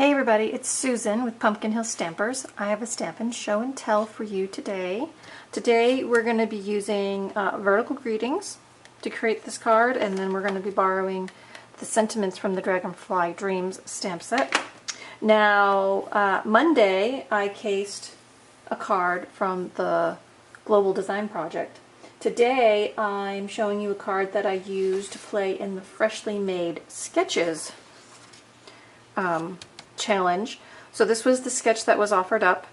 Hey everybody, it's Susan with Pumpkin Hill Stampers. I have a Stampin' Show and Tell for you today. Today we're going to be using vertical greetings to create this card, and then we're going to be borrowing the sentiments from the Dragonfly Dreams stamp set. Now, Monday I cased a card from the Global Design Project. Today I'm showing you a card that I used to play in the Freshly Made Sketches challenge. So this was the sketch that was offered up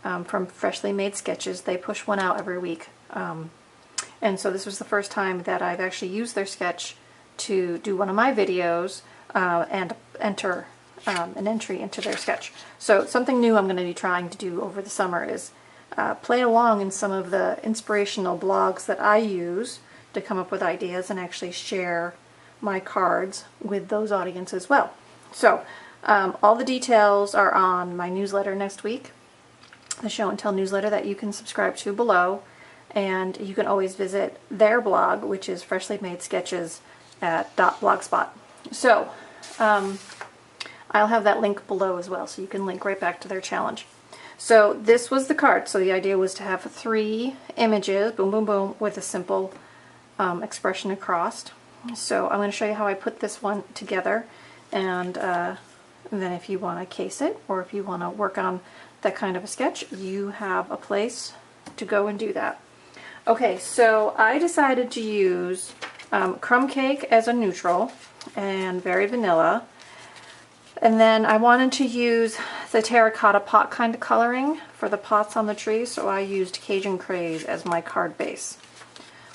from Freshly Made Sketches. They push one out every week. And so this was the first time that I've actually used their sketch to do one of my videos and enter an entry into their sketch. So something new I'm going to be trying to do over the summer is play along in some of the inspirational blogs that I use to come up with ideas and actually share my cards with those audiences as well. So all the details are on my newsletter next week, the Show and Tell newsletter that you can subscribe to below, and you can always visit their blog, which is Freshly Made Sketches at .blogspot. So I'll have that link below as well, so you can link right back to their challenge. So this was the card. So the idea was to have 3 images, boom, boom, boom, with a simple expression across. So I'm going to show you how I put this one together, and then if you want to case it, or if you want to work on that kind of a sketch, you have a place to go and do that. Okay, so I decided to use Crumb Cake as a neutral and Very Vanilla. And then I wanted to use the terracotta pot kind of coloring for the pots on the tree, so I used Cajun Craze as my card base.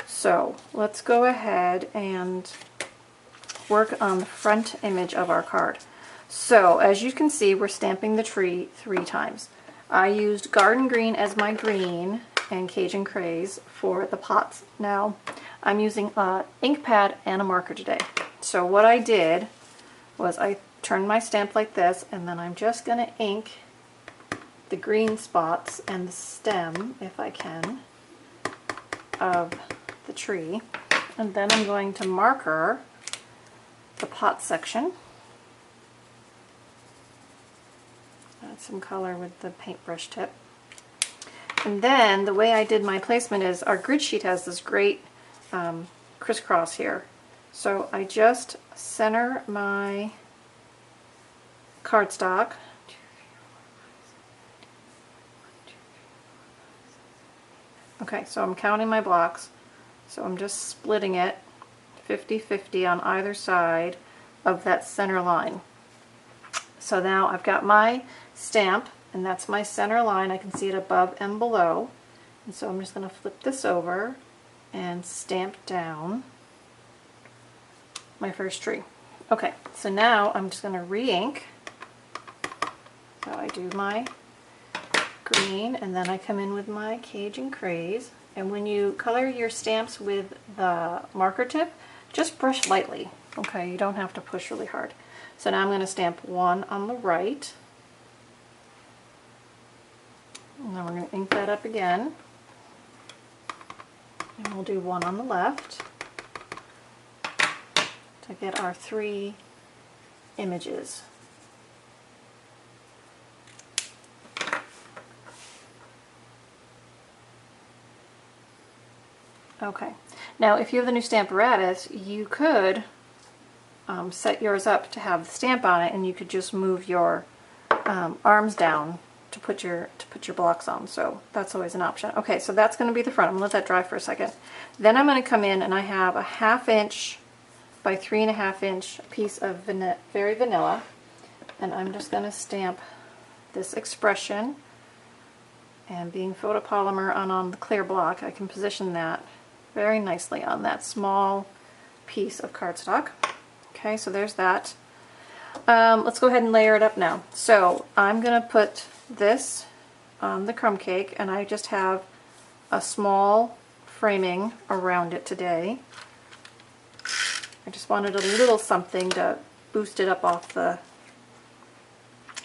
So let's go ahead and work on the front image of our card. So as you can see, we're stamping the tree 3 times. I used Garden Green as my green and Cajun Craze for the pots. Now I'm using an ink pad and a marker today. So what I did was I turned my stamp like this, and then I'm just going to ink the green spots and the stem, if I can, of the tree. And then I'm going to marker the pot section. Add some color with the paintbrush tip. And then the way I did my placement is our grid sheet has this great crisscross here. So I just center my cardstock . Okay, so I'm counting my blocks. So I'm just splitting it 50-50 on either side of that center line. So now I've got my stamp, and that's my center line. I can see it above and below. And so I'm just going to flip this over and stamp down my first tree. Okay, so now I'm just going to re-ink. So I do my green, and then I come in with my Cajun Craze. And when you color your stamps with the marker tip, just brush lightly. Okay, you don't have to push really hard. So now I'm going to stamp 1 on the right. And then we're going to ink that up again. And we'll do 1 on the left to get our 3 images. Okay, now if you have the new Stamparatus, you could set yours up to have the stamp on it, and you could just move your arms down to put your blocks on. So that's always an option. Okay, so that's going to be the front. I'm going to let that dry for a second. Then I'm going to come in, and I have a 1/2 inch by 3.5 inch piece of Very Vanilla, and I'm just going to stamp this expression. And being photopolymer on the clear block, I can position that very nicely on that small piece of cardstock. Okay, so there's that. Let's go ahead and layer it up now. So I'm going to put this on the crumb cake, and I just have a small framing around it today. I just wanted a little something to boost it up off the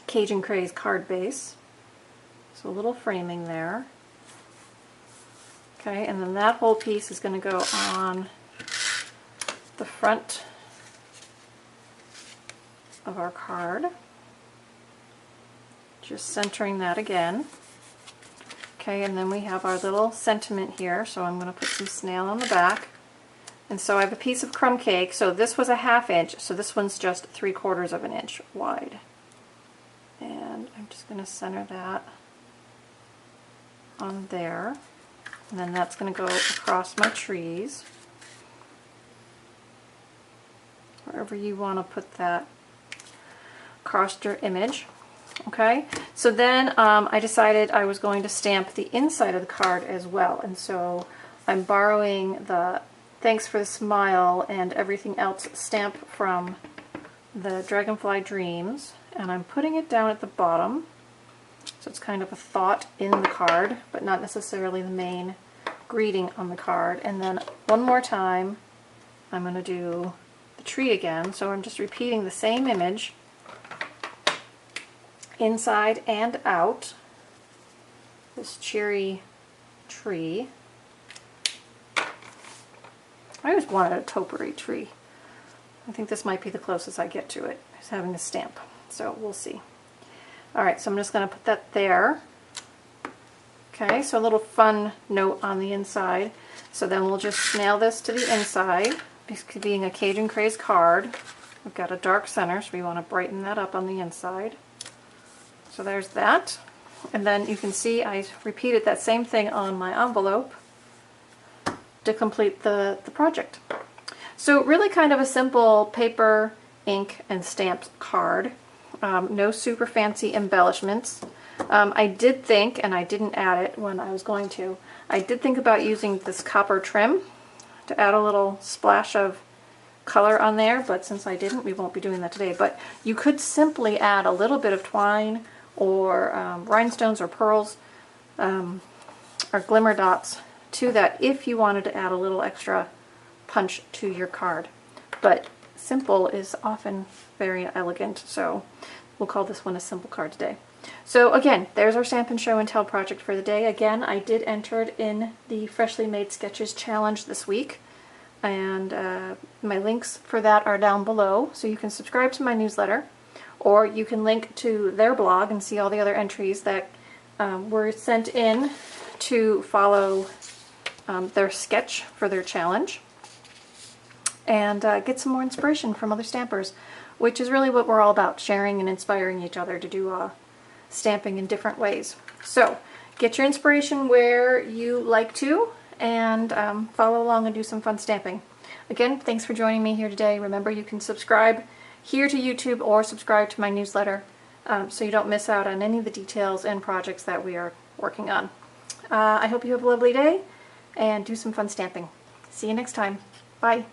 Cajun Craze card base. So a little framing there. Okay, and then that whole piece is going to go on the front of our card. Just centering that again. Okay, and then we have our little sentiment here, so I'm going to put some snail on the back. And so I have a piece of crumb cake, so this was a 1/2 inch, so this one's just 3/4 of an inch wide. And I'm just going to center that on there. And then that's going to go across my trees. Wherever you want to put that across your image. Okay, so then I decided I was going to stamp the inside of the card as well, and so I'm borrowing the Thanks for the Smile and Everything Else stamp from the Dragonfly Dreams, and I'm putting it down at the bottom, so it's kind of a thought in the card, but not necessarily the main greeting on the card. And then one more time I'm going to do the tree again, so I'm just repeating the same image inside and out, this cherry tree. I always wanted a topiary tree. I think this might be the closest I get to it, is having a stamp, so we'll see. Alright, so I'm just going to put that there. Okay, so a little fun note on the inside. So then we'll just nail this to the inside. Being a Cajun Craze card, we've got a dark center, so we want to brighten that up on the inside. So there's that. And then you can see I repeated that same thing on my envelope to complete the project. So really kind of a simple paper, ink, and stamps card. No super fancy embellishments. I did think, and I didn't add it when I was going to, I did think about using this copper trim to add a little splash of color on there, but since I didn't, we won't be doing that today. But you could simply add a little bit of twine or rhinestones or pearls or glimmer dots to that if you wanted to add a little extra punch to your card. But simple is often very elegant, so we'll call this one a simple card today. So again, there's our Stampin' Show and Tell project for the day. Again, I did enter it in the Freshly Made Sketches Challenge this week, and my links for that are down below, so you can subscribe to my newsletter, or you can link to their blog and see all the other entries that were sent in to follow their sketch for their challenge, and get some more inspiration from other stampers, which is really what we're all about, sharing and inspiring each other to do stamping in different ways. So get your inspiration where you like to, and follow along and do some fun stamping. Again, thanks for joining me here today. Remember, you can subscribe here to YouTube or subscribe to my newsletter so you don't miss out on any of the details and projects that we are working on. I hope you have a lovely day and do some fun stamping. See you next time. Bye.